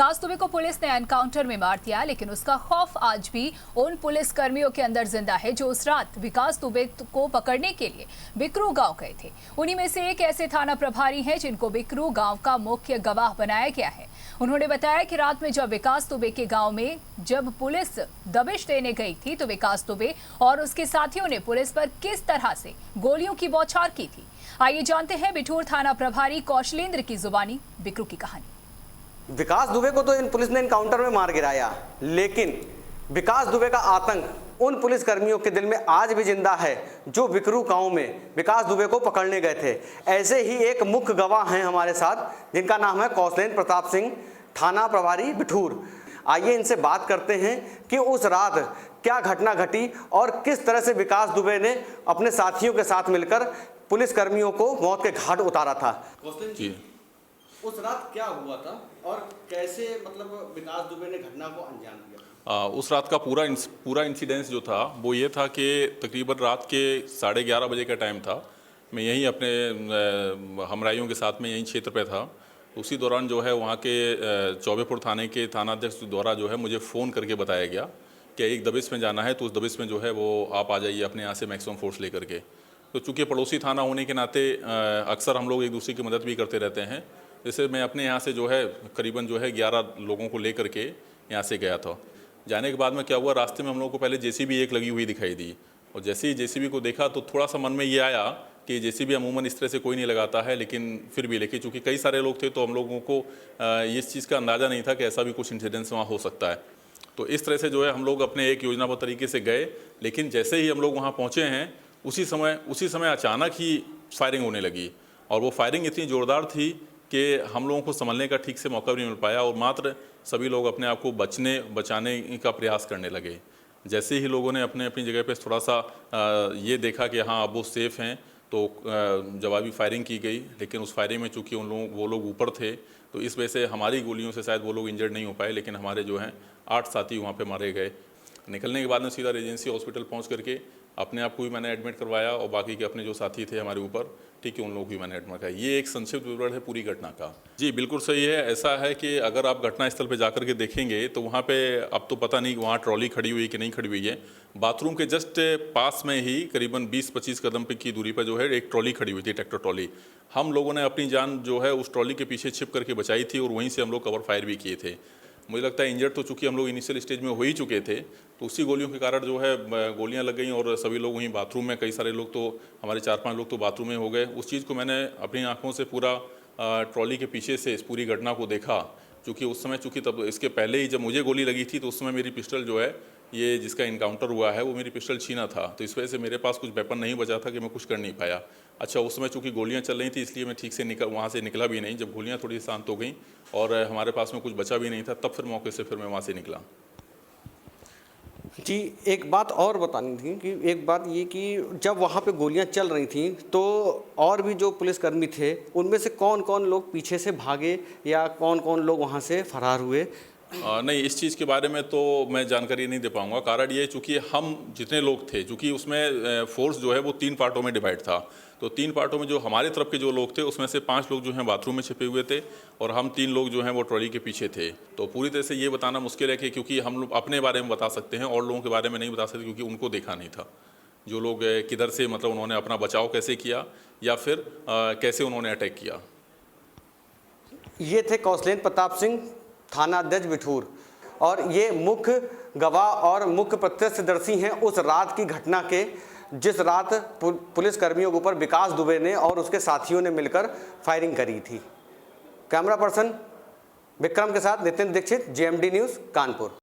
विकास दुबे को पुलिस ने एनकाउंटर में मार दिया, लेकिन उसका खौफ आज भी उन पुलिस कर्मियों के अंदर जिंदा है जो उस रात विकास दुबे को पकड़ने के लिए बिकरू गांव गए थे। उन्हीं में से एक ऐसे थाना प्रभारी हैं जिनको बिकरू गांव का मुख्य गवाह बनाया गया है। उन्होंने बताया कि रात में जब विकास दुबे के गांव में जब पुलिस दबिश देने गई थी तो विकास दुबे और उसके साथियों ने पुलिस पर किस तरह से गोलियों की बौछार की थी। आइए जानते हैं बिठूर थाना प्रभारी कौशलेंद्र की जुबानी बिकरू की कहानी। विकास दुबे को तो इन पुलिस ने एनकाउंटर में मार गिराया, लेकिन विकास दुबे का आतंक उन पुलिस कर्मियों के दिल में आज भी जिंदा है जो बिकरू गांव में विकास दुबे को पकड़ने गए थे। ऐसे ही एक मुख्य गवाह हैं हमारे साथ, जिनका नाम है कौशलेंद्र प्रताप सिंह, थाना प्रभारी बिठूर। आइए इनसे बात करते हैं कि उस रात क्या घटना घटी और किस तरह से विकास दुबे ने अपने साथियों के साथ मिलकर पुलिस कर्मियों को मौत के घाट उतारा था। कौशलेंद्र जी, उस रात क्या हुआ था और कैसे विकास दुबे ने घटना को अंजाम दिया? उस रात का पूरा इंसिडेंस जो था वो ये था कि तकरीबन रात के 11:30 बजे का टाइम था। मैं यहीं अपने हमराइयों के साथ में यहीं क्षेत्र पे था। उसी दौरान जो है वहाँ के चौबेपुर थाने के थानाध्यक्ष द्वारा जो है मुझे फ़ोन करके बताया गया कि एक दबिश में जाना है, तो उस दबिश में जो है वो आप आ जाइए अपने यहाँ से मैक्सिमम फोर्स लेकर के। तो चूँकि पड़ोसी थाना होने के नाते अक्सर हम लोग एक दूसरे की मदद भी करते रहते हैं। जैसे मैं अपने यहाँ से जो है करीबन जो है 11 लोगों को लेकर के यहाँ से गया था। जाने के बाद में क्या हुआ, रास्ते में हम लोगों को पहले जेसीबी एक लगी हुई दिखाई दी, और जैसे ही जेसीबी को देखा तो थोड़ा सा मन में ये आया कि जेसीबी अमूमन इस तरह से कोई नहीं लगाता है, लेकिन फिर भी लेकिन चूँकि कई सारे लोग थे तो हम लोगों को इस चीज़ का अंदाज़ा नहीं था कि ऐसा भी कुछ इंसिडेंस वहाँ हो सकता है। तो इस तरह से जो है हम लोग अपने एक योजनाबद्ध तरीके से गए, लेकिन जैसे ही हम लोग वहाँ पहुँचे हैं उसी समय अचानक ही फायरिंग होने लगी, और वो फायरिंग इतनी ज़ोरदार थी कि हम लोगों को संभलने का ठीक से मौका भी नहीं मिल पाया, और मात्र सभी लोग अपने आप को बचाने का प्रयास करने लगे। जैसे ही लोगों ने अपनी जगह पे थोड़ा सा ये देखा कि हाँ अब वो सेफ़ हैं, तो जवाबी फायरिंग की गई, लेकिन उस फायरिंग में चूँकि वो लोग ऊपर थे तो इस वजह से हमारी गोलियों से शायद वो लोग इंजर्ड नहीं हो पाए, लेकिन हमारे जो हैं 8 साथी वहाँ पे मारे गए। निकलने के बाद में सीधा रेजेंसी हॉस्पिटल पहुँच करके अपने आप को भी मैंने एडमिट करवाया, और बाकी के अपने जो साथी थे हमारे ऊपर, ठीक है, उन लोग भी मैंने एडमिट कराया। ये एक संक्षिप्त विवरण है पूरी घटना का। जी बिल्कुल सही है। ऐसा है कि अगर आप घटनास्थल पे जाकर के देखेंगे तो वहाँ पे अब तो पता नहीं वहाँ ट्रॉली खड़ी हुई कि नहीं खड़ी हुई है। बाथरूम के जस्ट पास में ही करीबन 20-25 कदम की दूरी पर जो है एक ट्रॉली खड़ी हुई थी, ट्रैक्टर ट्रॉली। हम लोगों ने अपनी जान जो है उस ट्रॉली के पीछे छिप करके बचाई थी, और वहीं से हम लोग कवर फायर भी किए थे। मुझे लगता है इंजर्ड तो चूँकि हम लोग इनिशियल स्टेज में हो ही चुके थे, तो उसी गोलियों के कारण जो है गोलियां लग गई, और सभी लोग वहीं बाथरूम में, कई सारे लोग तो हमारे 4-5 लोग तो बाथरूम में हो गए। उस चीज़ को मैंने अपनी आंखों से पूरा ट्रॉली के पीछे से इस पूरी घटना को देखा, क्योंकि उस समय तब इसके पहले ही जब मुझे गोली लगी थी तो उस समय मेरी पिस्टल जो है, ये जिसका इनकाउंटर हुआ है वो मेरी पिस्टल छीना था, तो इस वजह से मेरे पास कुछ वेपन नहीं बचा था कि मैं कुछ कर नहीं पाया। अच्छा, उस समय चूँकि गोलियां चल रही थी इसलिए मैं ठीक से वहाँ से निकला भी नहीं। जब गोलियां थोड़ी शांत हो गई और हमारे पास में कुछ बचा भी नहीं था, तब फिर मौके से फिर मैं वहाँ से निकला। जी, एक बात और बतानी थी कि एक बात ये कि जब वहाँ पे गोलियां चल रही थी तो और भी जो पुलिसकर्मी थे उनमें से कौन कौन लोग पीछे से भागे या कौन कौन लोग वहाँ से फरार हुए? नहीं, इस चीज़ के बारे में तो मैं जानकारी नहीं दे पाऊँगा। कारण ये चूँकि हम जितने लोग थे, चूँकि उसमें फोर्स जो है वो 3 पार्टों में डिवाइड था, तो 3 पार्टों में जो हमारे तरफ के जो लोग थे उसमें से 5 लोग जो हैं बाथरूम में छिपे हुए थे, और हम 3 लोग जो हैं वो ट्रॉली के पीछे थे। तो पूरी तरह से ये बताना मुश्किल है कि क्योंकि हम लोग अपने बारे में बता सकते हैं और लोगों के बारे में नहीं बता सकते, क्योंकि उनको देखा नहीं था जो लोग किधर से उन्होंने अपना बचाव कैसे किया या फिर कैसे उन्होंने अटैक किया। ये थे कौशलेंद्र प्रताप सिंह, थाना अध्यक्ष बिठूर, और ये मुख्य गवाह और मुख्य प्रत्यक्षदर्शी हैं उस रात की घटना के, जिस रात पुलिस कर्मियों के ऊपर विकास दुबे ने और उसके साथियों ने मिलकर फायरिंग करी थी। कैमरा पर्सन विक्रम के साथ नितिन दीक्षित, JMD न्यूज़, कानपुर।